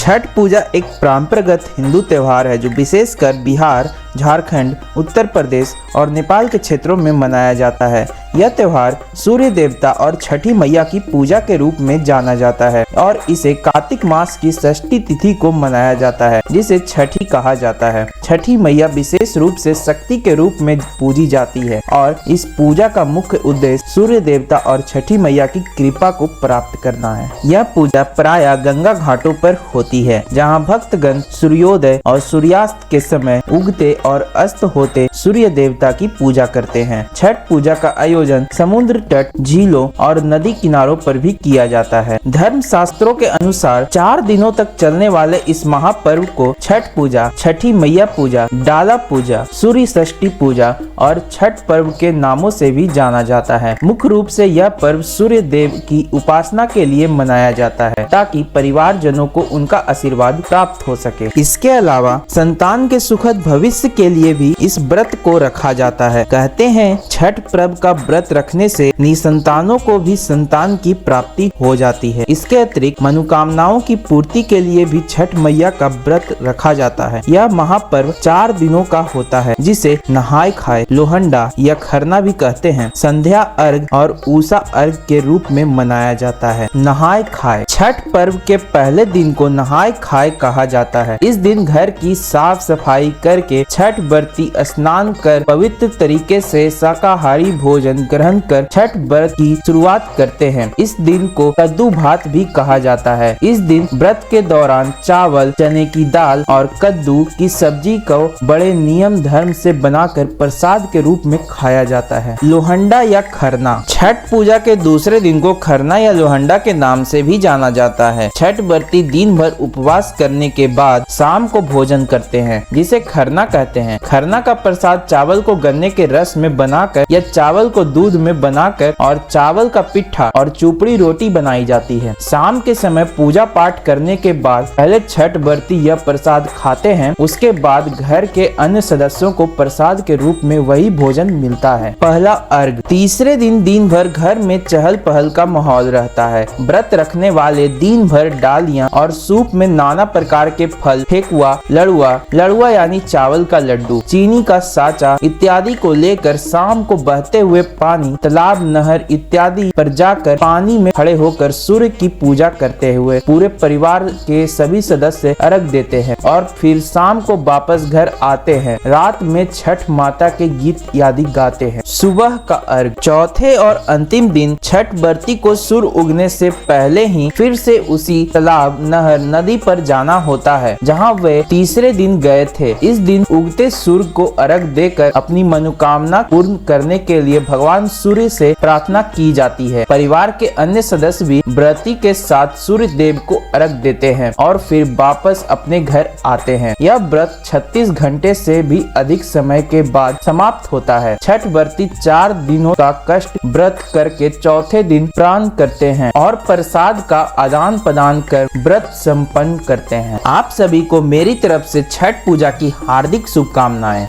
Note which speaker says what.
Speaker 1: छठ पूजा एक परंपरागत हिंदू त्योहार है जो विशेषकर बिहार, झारखंड, उत्तर प्रदेश और नेपाल के क्षेत्रों में मनाया जाता है। यह त्योहार सूर्य देवता और छठी मैया की पूजा के रूप में जाना जाता है और इसे कार्तिक मास की षष्ठी तिथि को मनाया जाता है, जिसे छठी कहा जाता है। छठी मैया विशेष रूप से शक्ति के रूप में पूजी जाती है और इस पूजा का मुख्य उद्देश्य सूर्य देवता और छठी मैया की कृपा को प्राप्त करना है। यह पूजा प्रायः गंगा घाटों पर होती है, जहाँ भक्तगण सूर्योदय और सूर्यास्त के समय उगते और अस्त होते सूर्य देवता की पूजा करते हैं। छठ पूजा का आयोजन समुद्र तट, झीलों और नदी किनारों पर भी किया जाता है। धर्म शास्त्रों के अनुसार 4 दिनों तक चलने वाले इस महापर्व को छठ पूजा, छठी मैया पूजा, डाला पूजा, सूर्य षष्ठी पूजा और छठ पर्व के नामों से भी जाना जाता है। मुख्य रूप से यह पर्व सूर्य देव की उपासना के लिए मनाया जाता है ताकि परिवारजनों को उनका आशीर्वाद प्राप्त हो सके। इसके अलावा संतान के सुखद भविष्य के लिए भी इस व्रत को रखा जाता है। कहते हैं छठ पर्व का व्रत रखने से निसंतानों को भी संतान की प्राप्ति हो जाती है। इसके अतिरिक्त मनोकामनाओं की पूर्ति के लिए भी छठ मैया का व्रत रखा जाता है। यह महापर्व 4 दिनों का होता है, जिसे नहाय खाए, लोहंडा या खरना भी कहते हैं, संध्या अर्घ और उषा अर्घ के रूप में मनाया जाता है। नहाय खाए, छठ पर्व के पहले दिन को नहाय खाए कहा जाता है। इस दिन घर की साफ सफाई करके छठ व्रती स्नान कर पवित्र तरीके से शाकाहारी भोजन ग्रहण कर छठ व्रत की शुरुआत करते हैं। इस दिन को कद्दू भात भी कहा जाता है। इस दिन व्रत के दौरान चावल, चने की दाल और कद्दू की सब्जी को बड़े नियम धर्म से बनाकर प्रसाद के रूप में खाया जाता है। लोहंडा या खरना, छठ पूजा के दूसरे दिन को खरना या लोहंडा के नाम से भी जाना जाता है। छठ व्रती दिन भर उपवास करने के बाद शाम को भोजन करते हैं, जिसे खरना कहते हैं। खरना का प्रसाद चावल को गन्ने के रस में बनाकर या चावल को दूध में बनाकर और चावल का पिट्ठा और चुपड़ी रोटी बनाई जाती है। शाम के समय पूजा पाठ करने के बाद पहले छठ व्रती यह प्रसाद खाते हैं, उसके बाद घर के अन्य सदस्यों को प्रसाद के रूप में वही भोजन मिलता है। पहला अर्घ, तीसरे दिन भर घर में चहल पहल का माहौल रहता है। व्रत रखने वाले दिन भर डालियां और सूप में नाना प्रकार के फल, ठेकुआ, लड़ुआ यानी चावल का लड्डू, चीनी का साचा इत्यादि को लेकर शाम को बहते हुए पानी, तालाब, नहर इत्यादि पर जाकर पानी में खड़े होकर सूर्य की पूजा करते हुए पूरे परिवार के सभी सदस्य अर्घ देते हैं और फिर शाम को वापस घर आते हैं। रात में छठ माता के गीत आदि गाते हैं। सुबह का अर्घ, चौथे और अंतिम दिन छठ व्रती को सूर्य उगने से पहले ही फिर से उसी तालाब, नहर, नदी पर जाना होता है जहाँ वे तीसरे दिन गए थे। इस दिन उगते सूर्य को अर्घ देकर अपनी मनोकामना पूर्ण करने के लिए भगवान सूर्य से प्रार्थना की जाती है। परिवार के अन्य सदस्य भी व्रती के साथ सूर्य देव को अर्घ देते हैं और फिर वापस अपने घर आते हैं। यह व्रत 36 घंटे से भी अधिक समय के बाद समाप्त होता है। छठ व्रती 4 दिनों का कष्ट व्रत करके चौथे दिन प्राण करते हैं और प्रसाद का आदान प्रदान कर व्रत संपन्न करते हैं। आप सभी को मेरी तरफ से छठ पूजा की हार्दिक शुभकामनाएं।